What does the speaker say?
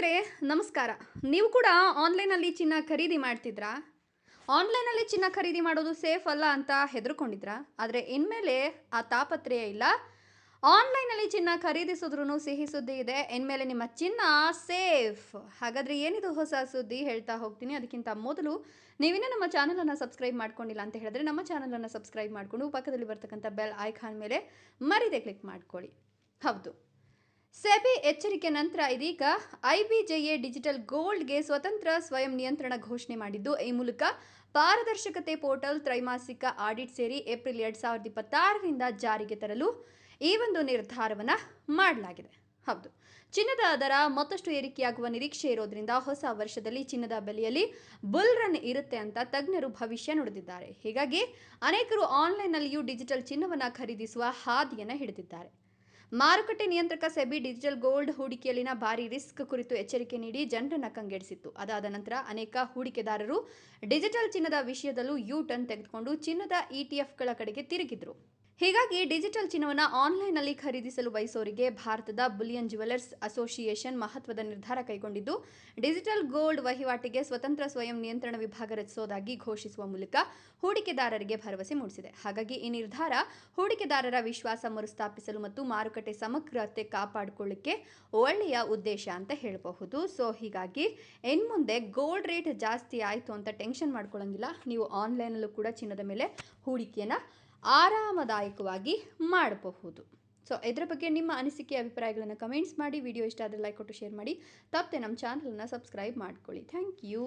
ವೀಕ್ಷಕರೇ ನಮಸ್ಕಾರ. ನೀವು ಕೂಡ ಆನ್‌ಲೈನಲ್ಲಿ ಚಿನ್ನ ಖರೀದಿ ಮಾಡ್ತಿದ್ರಾ? ಆನ್‌ಲೈನಲ್ಲಿ ಚಿನ್ನ ಖರೀದಿ ಮಾಡೋದು ಸೇಫ್ ಅಲ್ಲ ಅಂತ ಹೆದರ್ಕೊಂಡಿದ್ರಾ? ಆದರೆ ಇನ್ಮೇಲೆ ಆ ತಾಪತ್ರಯ ಇಲ್ಲ. ಆನ್‌ಲೈನಲ್ಲಿ ಚಿನ್ನ ಖರೀದಿಸಿದ್ರೂ ಸಿಹಿ ಸುದ್ದಿ ಇದೆ. ಇನ್ಮೇಲೆ ನಿಮ್ಮ ಚಿನ್ನ ಸೇಫ್. ಹಾಗಾದ್ರೆ ಏನಿದು ಹೊಸ ಸುದ್ದಿ ಹೇಳ್ತಾ ಹೋಗ್ತೀನಿ. ಅದಕ್ಕಿಂತ ಮೊದಲು ನೀವಿನ್ನೂ ನಮ್ಮ ಚಾನಲನ್ನು ಸಬ್ಸ್ಕ್ರೈಬ್ ಮಾಡ್ಕೊಂಡಿಲ್ಲ ಅಂತ ಹೇಳಿದ್ರೆ ನಮ್ಮ ಚಾನಲನ್ನು ಸಬ್ಸ್ಕ್ರೈಬ್ ಮಾಡಿಕೊಂಡು ಪಕ್ಕದಲ್ಲಿ ಬರ್ತಕ್ಕಂಥ ಬೆಲ್ ಐಕಾನ್ ಮೇಲೆ ಮರೀದೆ ಕ್ಲಿಕ್ ಮಾಡ್ಕೊಳ್ಳಿ. ಹೌದು, ಸೆಬಿ ಎಚ್ಚರಿಕೆ ನಂತರ ಇದೀಗ ಐಬಿಜೆಎ ಡಿಜಿಟಲ್ ಗೋಲ್ಡ್ಗೆ ಸ್ವತಂತ್ರ ಸ್ವಯಂ ನಿಯಂತ್ರಣ ಘೋಷಣೆ ಮಾಡಿದ್ದು, ಈ ಮೂಲಕ ಪಾರದರ್ಶಕತೆ ಪೋರ್ಟಲ್, ತ್ರೈಮಾಸಿಕ ಆಡಿಟ್ ಸೇರಿ ಏಪ್ರಿಲ್ 2026ರಿಂದ ಜಾರಿಗೆ ತರಲು ಈ ಒಂದು ನಿರ್ಧಾರವನ್ನು ಮಾಡಲಾಗಿದೆ. ಹೌದು, ಚಿನ್ನದ ದರ ಮತ್ತಷ್ಟು ಏರಿಕೆಯಾಗುವ ನಿರೀಕ್ಷೆ ಇರೋದ್ರಿಂದ ಹೊಸ ವರ್ಷದಲ್ಲಿ ಚಿನ್ನದ ಬೆಲೆಯಲ್ಲಿ ಬುಲ್ ರನ್ ಇರುತ್ತೆ ಅಂತ ತಜ್ಞರು ಭವಿಷ್ಯ ನುಡಿದಿದ್ದಾರೆ. ಹೀಗಾಗಿ ಅನೇಕರು ಆನ್ಲೈನ್ನಲ್ಲಿಯೂ ಡಿಜಿಟಲ್ ಚಿನ್ನವನ್ನು ಖರೀದಿಸುವ ಹಾದಿಯನ್ನು ಹಿಡಿದಿದ್ದಾರೆ. ಮಾರುಕಟ್ಟೆ ನಿಯಂತ್ರಕ ಸೆಬಿ ಡಿಜಿಟಲ್ ಗೋಲ್ಡ್ ಹೂಡಿಕೆಯಲ್ಲಿನ ಭಾರಿ ರಿಸ್ಕ್ ಕುರಿತು ಎಚ್ಚರಿಕೆ ನೀಡಿ ಜನರನ್ನ ಕಂಗೆಡಿಸಿತ್ತು. ಅದಾದ ನಂತರ ಅನೇಕ ಹೂಡಿಕೆದಾರರು ಡಿಜಿಟಲ್ ಚಿನ್ನದ ವಿಷಯದಲ್ಲೂ ಯೂ ಟರ್ನ್ ತೆಗೆದುಕೊಂಡು ಚಿನ್ನದ ಇಟಿಎಫ್ಗಳ ಕಡೆಗೆ ತಿರುಗಿದ್ರು. ಹೀಗಾಗಿ ಡಿಜಿಟಲ್ ಚಿನ್ನವನ್ನು ಆನ್ಲೈನ್ನಲ್ಲಿ ಖರೀದಿಸಲು ಬಯಸೋರಿಗೆ ಭಾರತದ ಬುಲಿಯನ್ ಜ್ಯುವೆಲರ್ಸ್ ಅಸೋಸಿಯೇಷನ್ ಮಹತ್ವದ ನಿರ್ಧಾರ ಕೈಗೊಂಡಿದ್ದು, ಡಿಜಿಟಲ್ ಗೋಲ್ಡ್ ವಹಿವಾಟಿಗೆ ಸ್ವತಂತ್ರ ಸ್ವಯಂ ನಿಯಂತ್ರಣ ವಿಭಾಗ ರಚಿಸೋದಾಗಿ ಘೋಷಿಸುವ ಮೂಲಕ ಹೂಡಿಕೆದಾರರಿಗೆ ಭರವಸೆ ಮೂಡಿಸಿದೆ. ಹಾಗಾಗಿ ಈ ನಿರ್ಧಾರ ಹೂಡಿಕೆದಾರರ ವಿಶ್ವಾಸ ಮರುಸ್ಥಾಪಿಸಲು ಮತ್ತು ಮಾರುಕಟ್ಟೆ ಸಮಗ್ರತೆ ಕಾಪಾಡಿಕೊಳ್ಳಿಕ್ಕೆ ಒಳ್ಳೆಯ ಉದ್ದೇಶ ಅಂತ ಹೇಳಬಹುದು. ಸೊ ಹೀಗಾಗಿ ಇನ್ಮುಂದೆ ಗೋಲ್ಡ್ ರೇಟ್ ಜಾಸ್ತಿ ಆಯಿತು ಅಂತ ಟೆನ್ಷನ್ ಮಾಡ್ಕೊಳ್ಳೋಂಗಿಲ್ಲ. ನೀವು ಆನ್ಲೈನಲ್ಲೂ ಕೂಡ ಚಿನ್ನದ ಮೇಲೆ ಹೂಡಿಕೆಯನ್ನು ಆರಾಮದಾಯಕವಾಗಿ ಮಾಡಬಹುದು. ಸೊ ಇದರ ಬಗ್ಗೆ ನಿಮ್ಮ ಅನಿಸಿಕೆ ಅಭಿಪ್ರಾಯಗಳನ್ನು ಕಮೆಂಟ್ಸ್ ಮಾಡಿ. ವಿಡಿಯೋ ಇಷ್ಟ ಆದರೆ ಲೈಕ್ ಕೊಟ್ಟು ಶೇರ್ ಮಾಡಿ. ತಪ್ಪದೆ ನಮ್ಮ ಚಾನಲನ್ನು ಸಬ್ಸ್ಕ್ರೈಬ್ ಮಾಡ್ಕೊಳ್ಳಿ. Thank you.